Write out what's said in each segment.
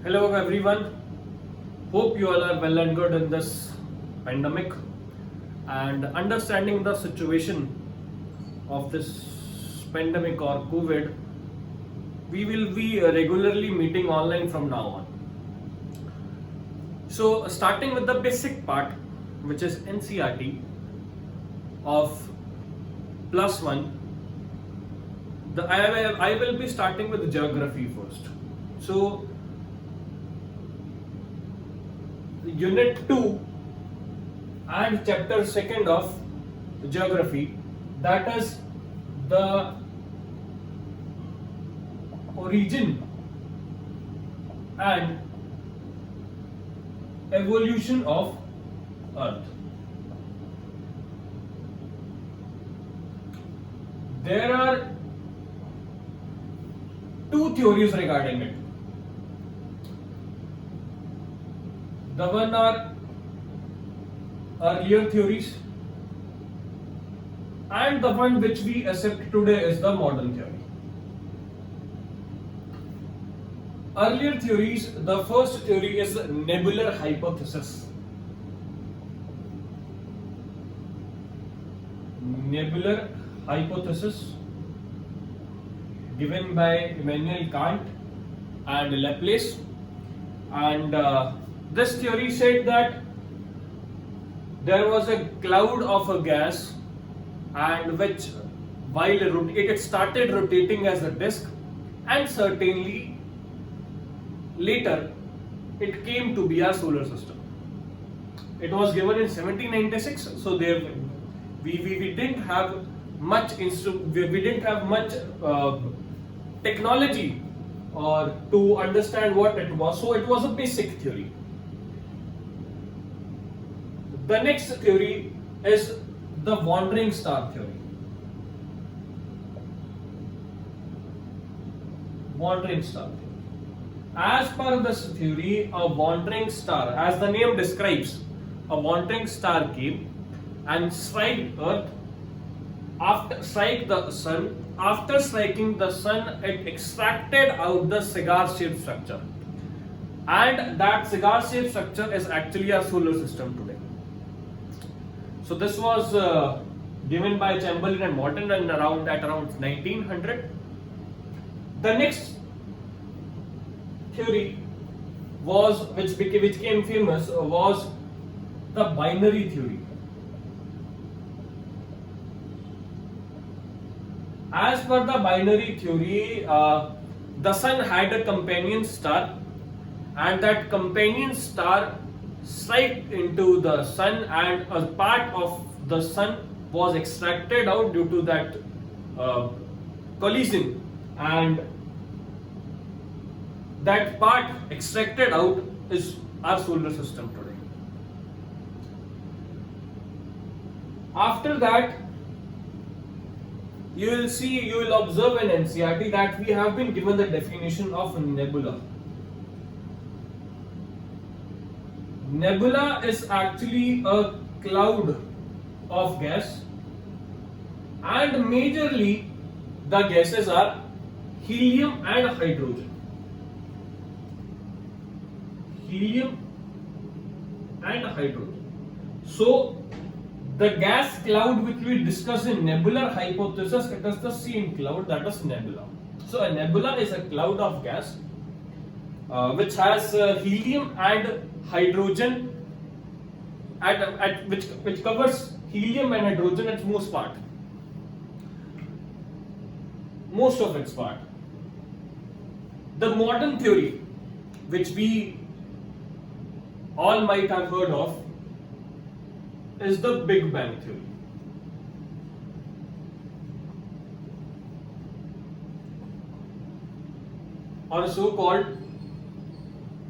Hello everyone. Hope you all are well and good in this pandemic and understanding the situation of this pandemic or COVID. We will be regularly meeting online from now on. So, starting with the basic part, which is NCRT of plus one, I will be starting with geography first. So, Unit 2 and Chapter 2nd of Geography, that is the origin and evolution of Earth. There are two theories regarding it. The one are earlier theories, and the one which we accept today is the modern theory. Earlier theories, the first theory is nebular hypothesis. Nebular hypothesis given by Immanuel Kant and Laplace, and this theory said that there was a cloud of a gas, and which while it started rotating as a disk, and certainly later it came to be our solar system. It was given in 1796, so there we didn't have much we didn't have much technology or to understand what it was, so it was a basic theory. The next theory is the wandering star theory. Wandering star theory. As per this theory, a wandering star, as the name describes, a wandering star came and struck Earth, strike the sun. After striking the sun, it extracted out the cigar-shaped structure, and that cigar-shaped structure is actually our solar system today. So this was given by Chamberlain and Morton at around 1900. The next theory was which became famous was the binary theory. As per the binary theory, the sun had a companion star, and that companion star struck into the sun, and a part of the sun was extracted out due to that collision, and that part extracted out is our solar system today. After that, you will observe in NCRT that we have been given the definition of nebula. Nebula is actually a cloud of gas, and majorly the gases are helium and hydrogen. Helium and hydrogen. So the gas cloud which we discuss in nebular hypothesis, it is the same cloud, that is nebula. So a nebula is a cloud of gas which has helium and hydrogen at which covers helium and hydrogen at most of its part. The modern theory, which we all might have heard of, is the Big Bang theory. Or so called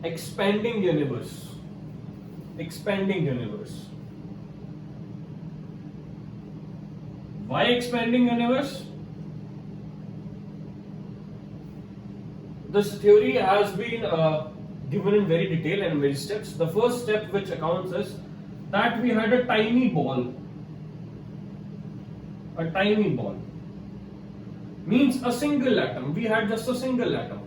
expanding universe. Expanding universe. Why expanding universe? This theory has been given in very detail and many steps. The first step which accounts is that we had a tiny ball. A tiny ball means a single atom. We had just a single atom.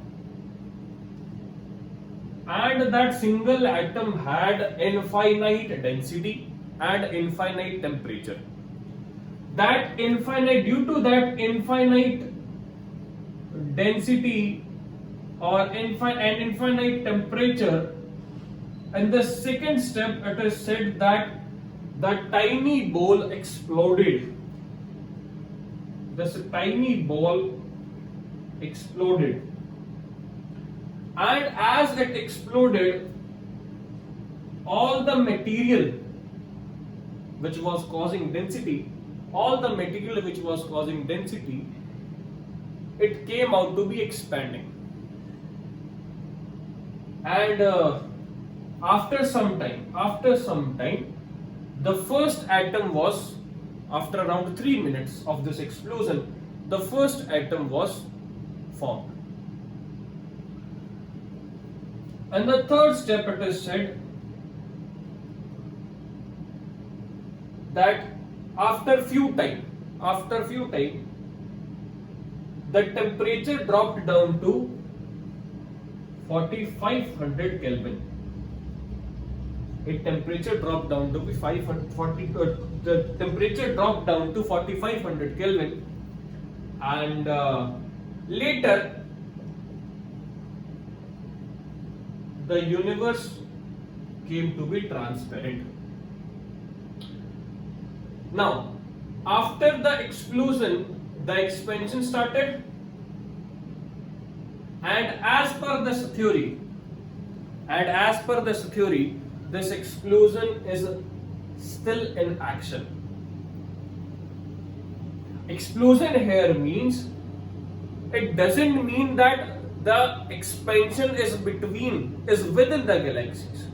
and that single atom had infinite density and infinite temperature. That infinite, due to that infinite density or infinite temperature, in the second step it is said that the tiny ball exploded. This tiny ball exploded, and as it exploded, all the material which was causing density, it came out to be expanding. And after some time, the first atom was, after around 3 minutes of this explosion, the first atom was formed. And the third step, it is said that after few time, the temperature dropped down to 4500 Kelvin. The temperature dropped down to 4500 Kelvin, and later the universe came to be transparent. Now, after the explosion, the expansion started, and as per this theory, this explosion is still in action. Explosion here means, it doesn't mean that the expansion is within the galaxies.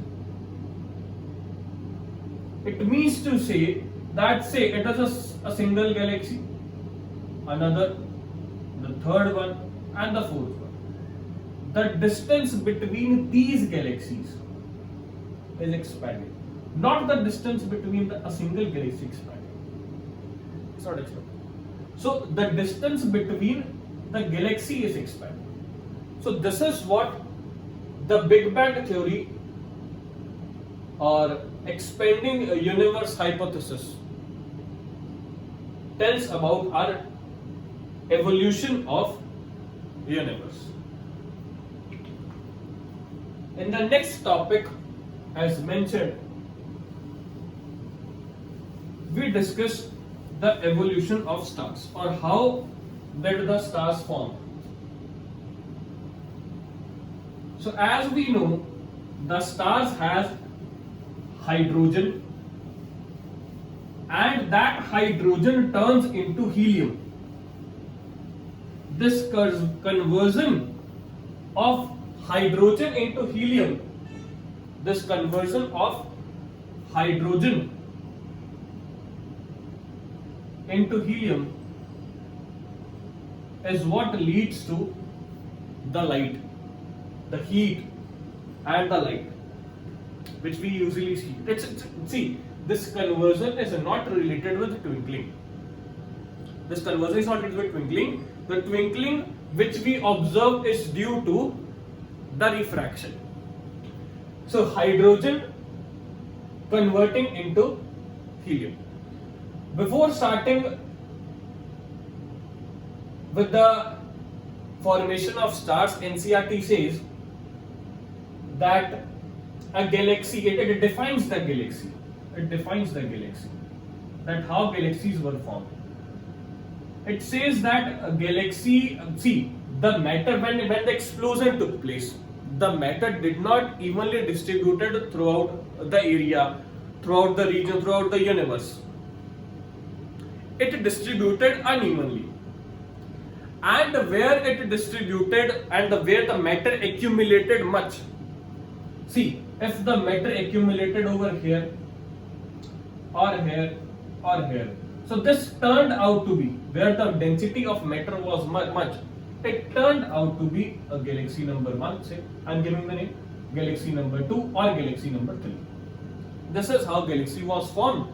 It means to say that, say it is a single galaxy, another, the third one, and the fourth one. The distance between these galaxies is expanding, not the distance between a single galaxy expanding. It's not expanding. So the distance between the galaxy is expanding. So this is what the Big Bang theory or expanding universe hypothesis tells about our evolution of universe. In the next topic, as mentioned, we discuss the evolution of stars, or how did the stars form. So as we know, the stars has hydrogen, and that hydrogen turns into helium. This conversion of hydrogen into helium, is what leads to the light, the heat and the light which we usually see. See, this conversion is not related with twinkling. The twinkling which we observe is due to the refraction. So hydrogen converting into helium. Before starting with the formation of stars, NCERT says that a galaxy, it defines the galaxy. That how galaxies were formed. It says that a galaxy, the matter, when the explosion took place, the matter did not evenly distributed throughout the area, throughout the region, throughout the universe. It distributed unevenly. And where it distributed and where the matter accumulated much. See, if the matter accumulated over here or here or here, so this turned out to be where the density of matter was much. It turned out to be a galaxy number 1, say I'm giving the name, galaxy number 2 or galaxy number 3. This is how galaxy was formed.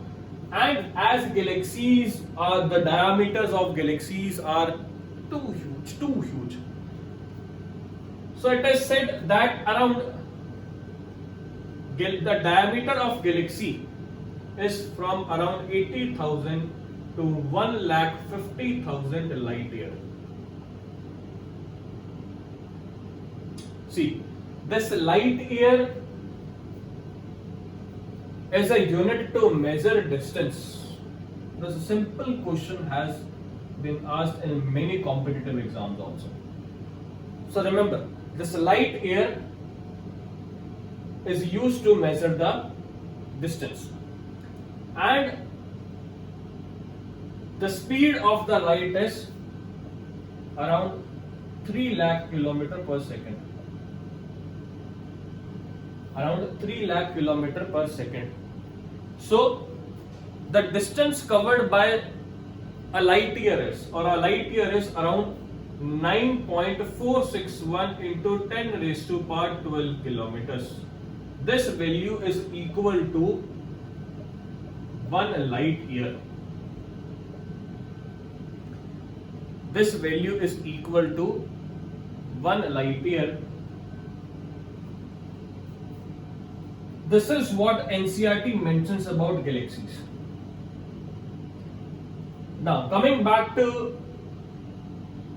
And as galaxies are, the diameters of galaxies are too huge. So it is said that around the diameter of galaxy is from around 80,000 to 1,50,000 light year. See, this light year is a unit to measure distance. This simple question has been asked in many competitive exams also. So remember, this light year is used to measure the distance, and the speed of the light is around 3 lakh kilometer per second. Around 3 lakh kilometer per second. So the distance covered by a light year is around 9.461 into 10 raised to power 12 kilometers. This value is equal to 1 light year. This value is equal to 1 light year. This is what NCERT mentions about galaxies. Now, coming back to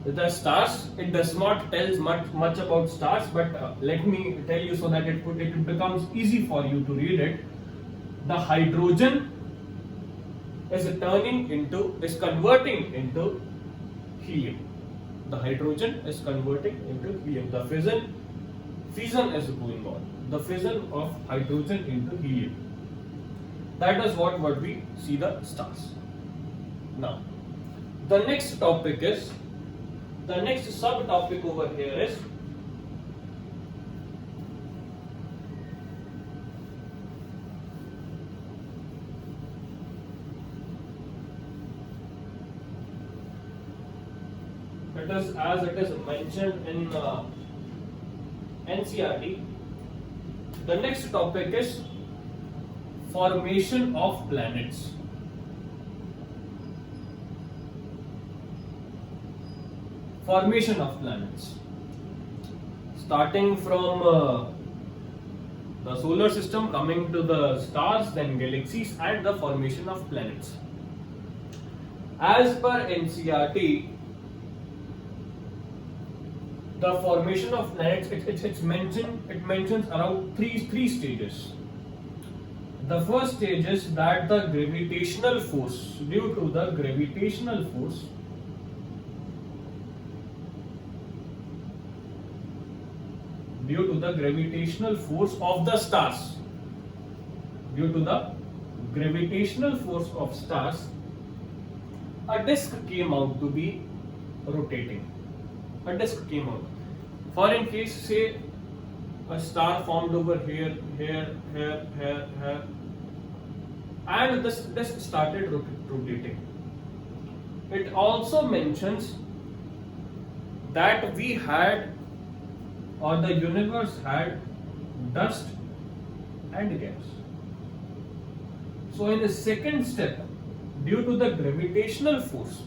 the stars, it does not tell much about stars, but let me tell you so that it becomes easy for you to read it. The hydrogen is converting into helium. The hydrogen is converting into helium. The fission is going on. The fission of hydrogen into helium. That is what we see the stars. Now, the next subtopic over here is as it is mentioned in NCERT. The next topic is formation of planets. Formation of planets. Starting from the solar system, coming to the stars, then galaxies, and the formation of planets. As per NCERT, the formation of planets, it mentions around three stages. The first stage is that the gravitational force, due to the gravitational force of the stars, a disk came out to be rotating. A disk came out. For in case, say, a star formed over here, and this disk started rotating. It also mentions that we had, or the universe had, dust and gas. So in the second step, due to the gravitational force,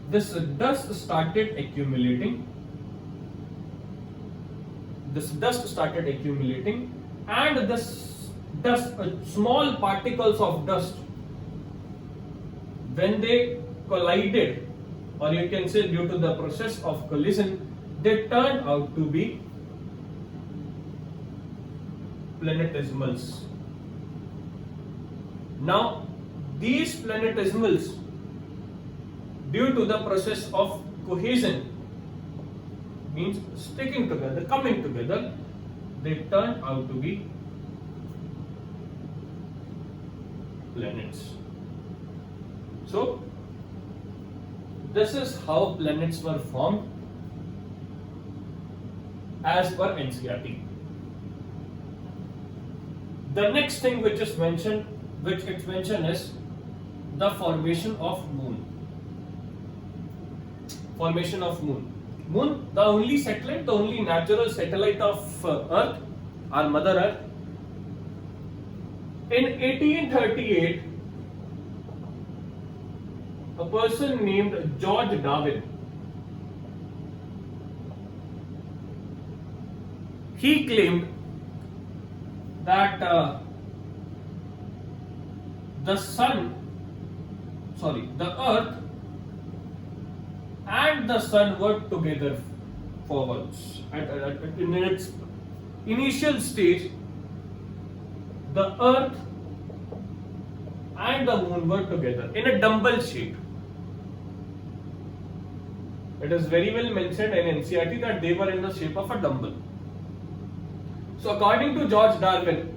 this dust started accumulating. And this dust, small particles of dust, when they collided, or you can say due to the process of collision, they turned out to be planetesimals. Now, these planetesimals, due to the process of cohesion, means sticking together, coming together, they turn out to be planets. So, this is how planets were formed as per NCERT. The next thing which it's mentioned is the formation of moon. Formation of moon. Moon, the only natural satellite of Earth, our Mother Earth. In 1838, a person named George Darwin, he claimed that the earth and the sun were together for once. In its initial stage, the earth and the moon were together in a dumbbell shape. It is very well mentioned in NCERT that they were in the shape of a dumbbell. So according to George Darwin,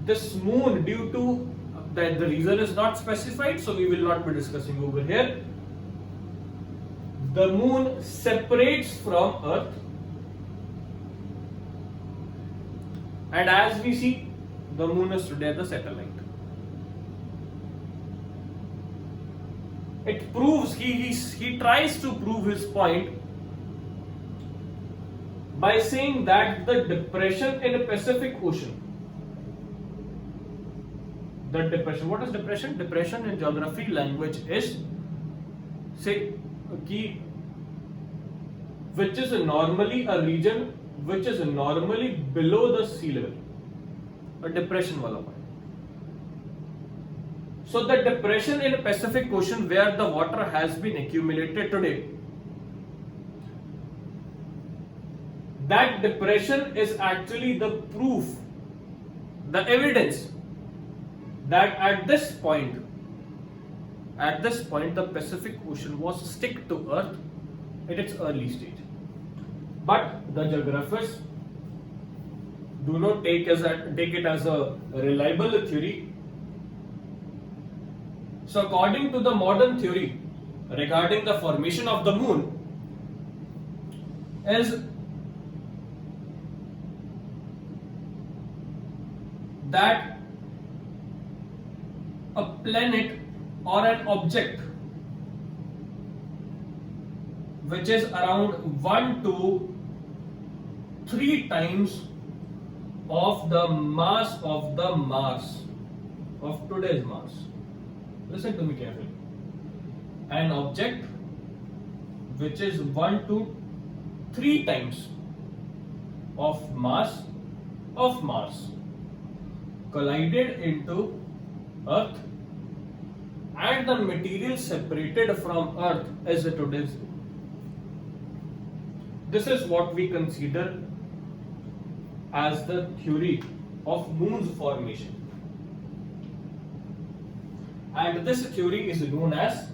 this moon, due to that the reason is not specified, so we will not be discussing over here. The moon separates from earth, and as we see, the moon is today the satellite. It proves, he tries to prove his point by saying that the depression in the Pacific Ocean, what is depression? Depression in geography language is, say, which is normally a region which is normally below the sea level, a depression wala point. So the depression in the Pacific Ocean where the water has been accumulated today, that depression is actually the proof, the evidence that at this point the Pacific Ocean was stick to Earth at its early stage. But the geographers do not take it as a reliable theory. So according to the modern theory regarding the formation of the moon is that a planet or an object which is around 1 to 3 times of the mass of the Mars, of today's Mars. Listen to me carefully. An object which is 1 to 3 times of mass of Mars collided into Earth, and the material separated from Earth is today's. This is what we consider as the theory of moon's formation. And this theory is known as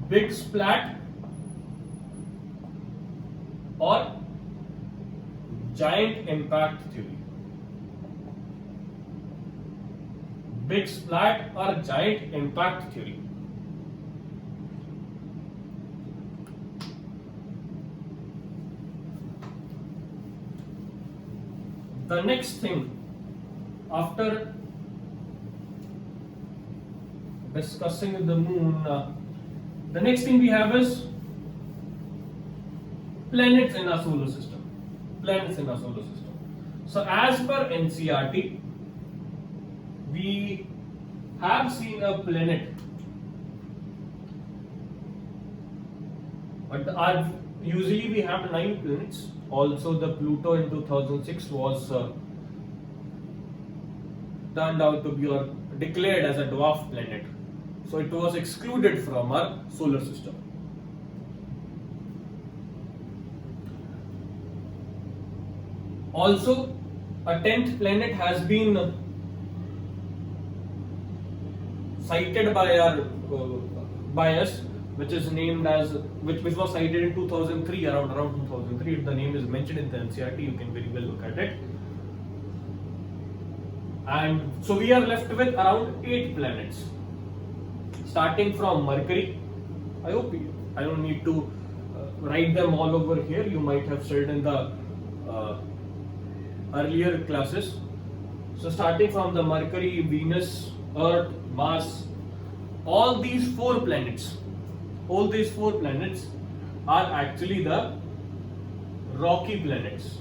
Big Splat or Giant Impact theory. Big Splat or Giant Impact theory. The next thing, after discussing the moon, the next thing we have is planets in our solar system. So as per NCERT, we have seen a planet, but usually we have 9 planets. Also, the Pluto in 2006 was turned out to be or declared as a dwarf planet. So it was excluded from our solar system. Also, a 10th planet has been cited by us, which is named as which was cited in 2003, around 2003. If the name is mentioned in the NCERT, you can very well look at it. And so we are left with around 8 planets, starting from Mercury. I hope I don't need to write them all over here. You might have studied in the earlier classes. So starting from the Mercury, Venus, Earth, Mars, all these 4 planets are actually the rocky planets.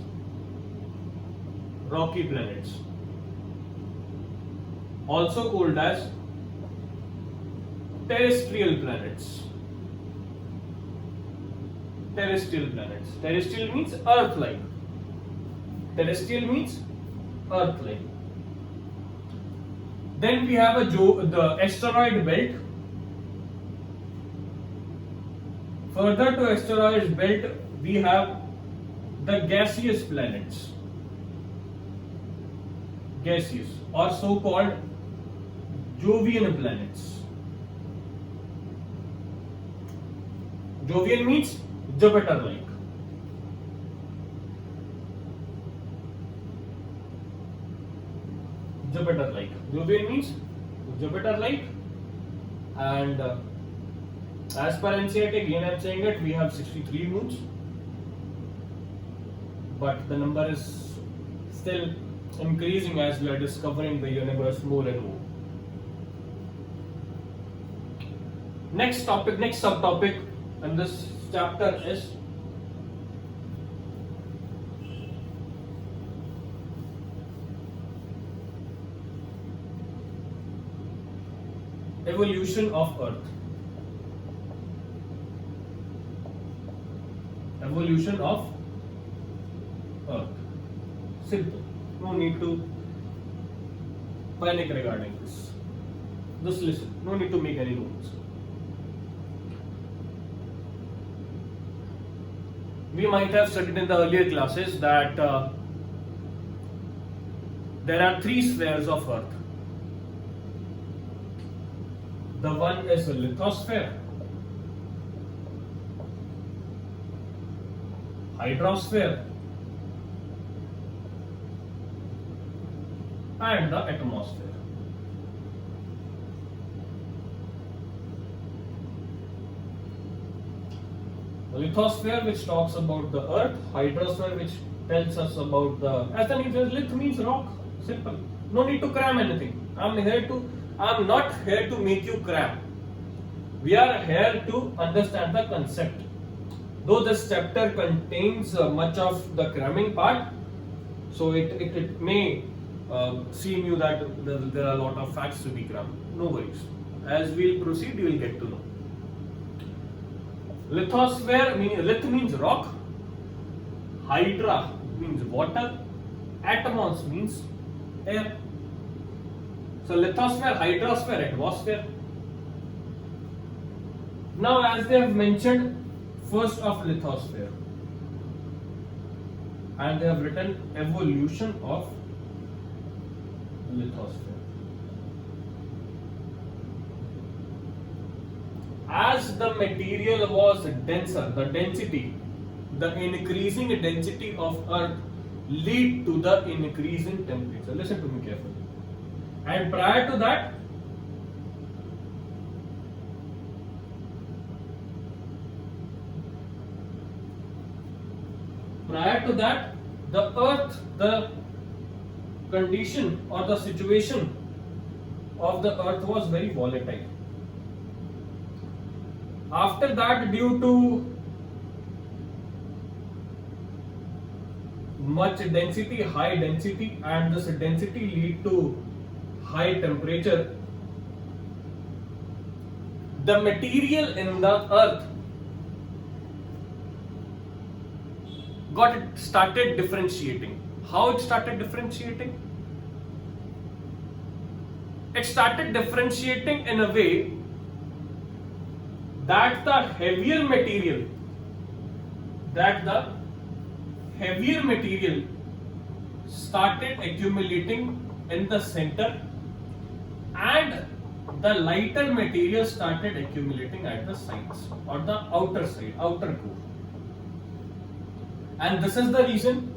Also called as terrestrial planets. terrestrial planets. Terrestrial means Earth-like. Terrestrial means Earth-like. Then we have the asteroid belt. Further to asteroid belt, we have the gaseous planets. Gaseous or so-called Jovian planets. Jovian means Jupiter-like. Jupiter-like. Jovian means Jupiter-like, and as per NCERT, again I am saying it, we have 63 moons, but the number is still increasing as we are discovering the universe more and more. Next topic, next subtopic in this chapter is evolution of Earth. Evolution of Earth. Simple. No need to panic regarding this. Just listen. No need to make any notes. We might have studied in the earlier classes that there are three spheres of Earth. The one is a lithosphere, hydrosphere, and the atmosphere. The lithosphere, which talks about the earth, hydrosphere, which tells us about the, as the name says, lith means rock. Simple. No need to cram anything. I'm not here to make you cram. We are here to understand the concept. Though this chapter contains much of the cramming part, so it may seem you that there are a lot of facts to be crammed. No worries. As we'll proceed, you will get to know. Lithosphere, lith means rock, hydra means water, atmos means air. So lithosphere, hydrosphere, atmosphere. Now, as they have mentioned, first of lithosphere, and they have written evolution of lithosphere. As the material was denser, the increasing density of Earth lead to the increase in temperature. Listen to me carefully. And prior to that, the Earth, the condition or the situation of the Earth was very volatile. After that, due to much density, high density, and this density lead to high temperature, the material in the Earth started differentiating. How it started differentiating? It started differentiating in a way that the heavier material started accumulating in the center, and the lighter material started accumulating at the sides or the outer side, outer core. And this is the reason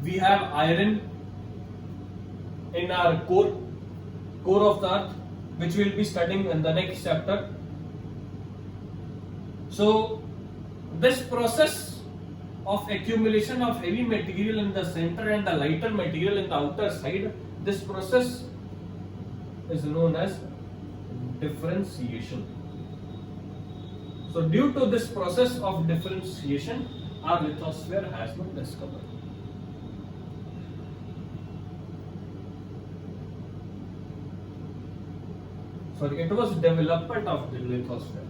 we have iron in our core of the Earth, which we will be studying in the next chapter. So this process of accumulation of heavy material in the center and the lighter material in the outer side, this process is known as differentiation. So due to this process of differentiation, our lithosphere has been discovered. Sorry, it was development of the lithosphere.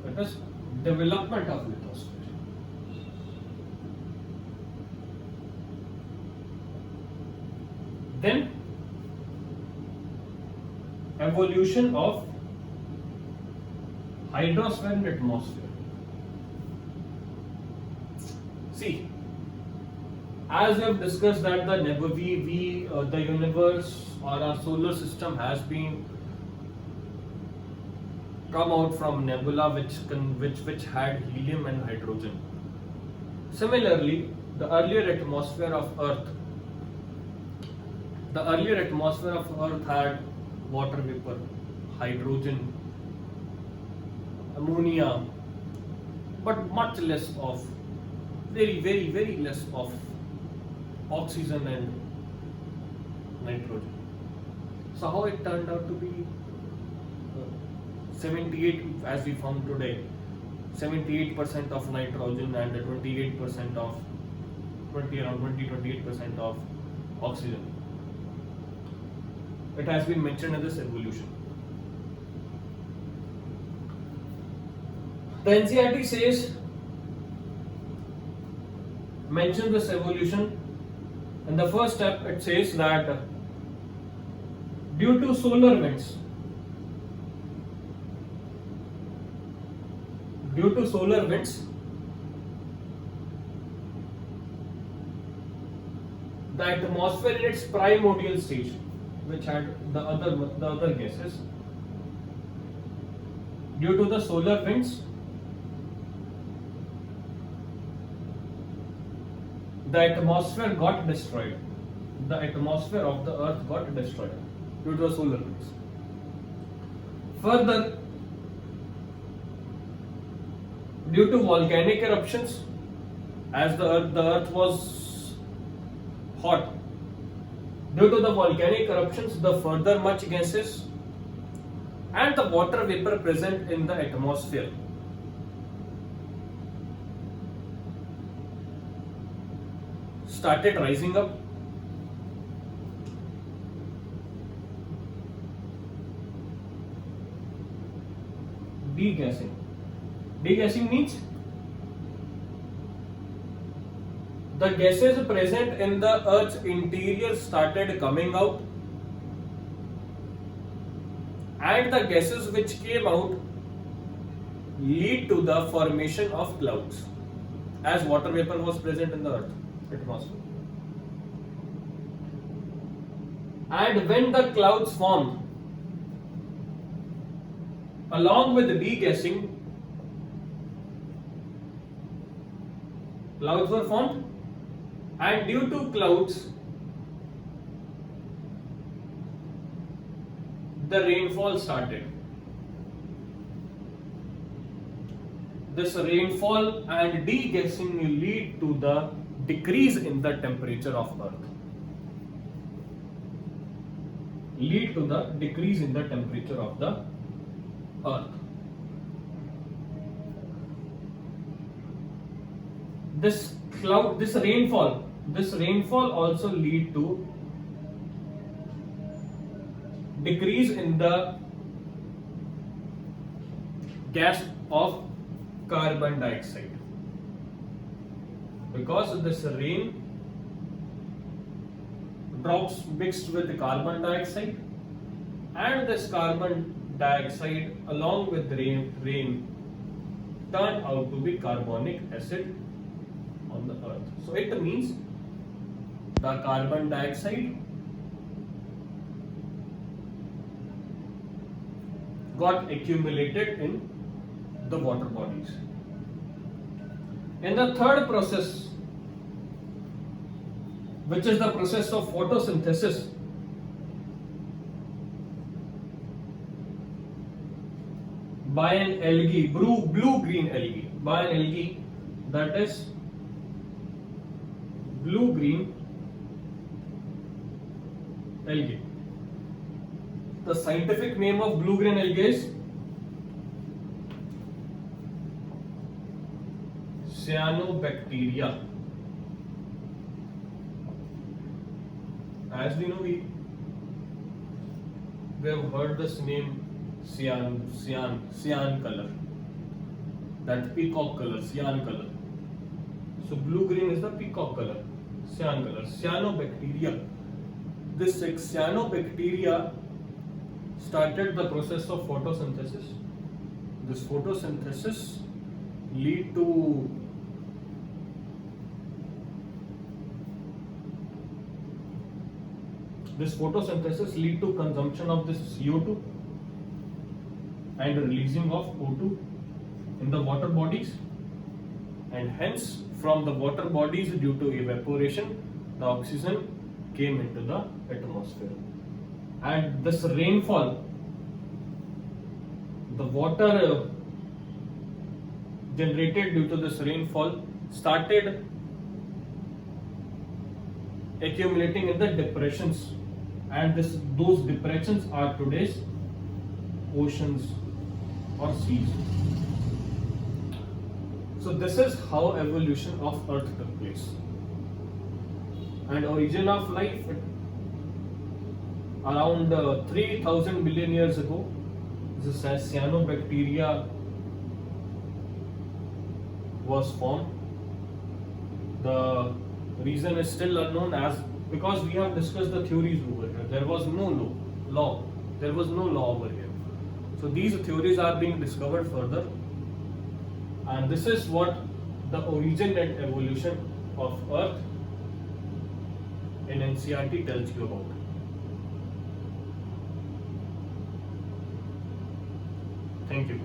It is development of lithosphere. Then evolution of hydrosphere and atmosphere. See, as we have discussed that the universe or our solar system has been come out from nebula which had helium and hydrogen. Similarly, the earlier atmosphere of Earth had water vapor, hydrogen, ammonia, but much less of, very less of oxygen and nitrogen. So how it turned out to be 78, as we found today, 78% of nitrogen and 28% of 28% of oxygen. It has been mentioned in this evolution. The NCERT says, mention this evolution. In the first step, it says that due to solar winds, the atmosphere in its primordial stage, which had the other gases, due to the solar winds, the atmosphere got destroyed. The atmosphere of the Earth got destroyed due to the solar winds. Further, due to volcanic eruptions, as the Earth was hot, due to the volcanic eruptions, the further much gases and the water vapor present in the atmosphere started rising up. Degassing. Degassing means the gases present in the Earth's interior started coming out, and the gases which came out lead to the formation of clouds, as water vapor was present in the Earth atmosphere. And when the clouds formed, along with the degassing, clouds were formed, and due to clouds, the rainfall started. This rainfall and degassing will lead to the decrease in the temperature of Earth. Lead to the decrease in the temperature of the Earth. This rainfall also lead to decrease in the gas of carbon dioxide, because this rain drops mixed with carbon dioxide, and this carbon dioxide along with rain turn out to be carbonic acid on the Earth. So it means the carbon dioxide got accumulated in the water bodies. In the third process, which is the process of photosynthesis, by an algae, blue-green algae, by an algae that is blue-green algae. The scientific name of blue-green algae is cyanobacteria. As we know, we have heard this name, cyan color. that peacock color, cyan color. So blue green is the peacock color, cyan color, cyanobacteria. This cyanobacteria started the process of photosynthesis. This photosynthesis lead to consumption of this CO2 and releasing of O2 in the water bodies, and hence from the water bodies, due to evaporation, the oxygen came into the atmosphere. And this rainfall, the water generated due to this rainfall started accumulating in the depressions, and those depressions are today's oceans or seas. So this is how evolution of Earth took place. And origin of life, around 3000 million years ago, this cyanobacteria was formed. The reason is still unknown, as because we have discussed the theories over here. There was no law. There was no law over here. So these theories are being discovered further, and this is what the origin and evolution of Earth in NCERT tells you about. Thank you.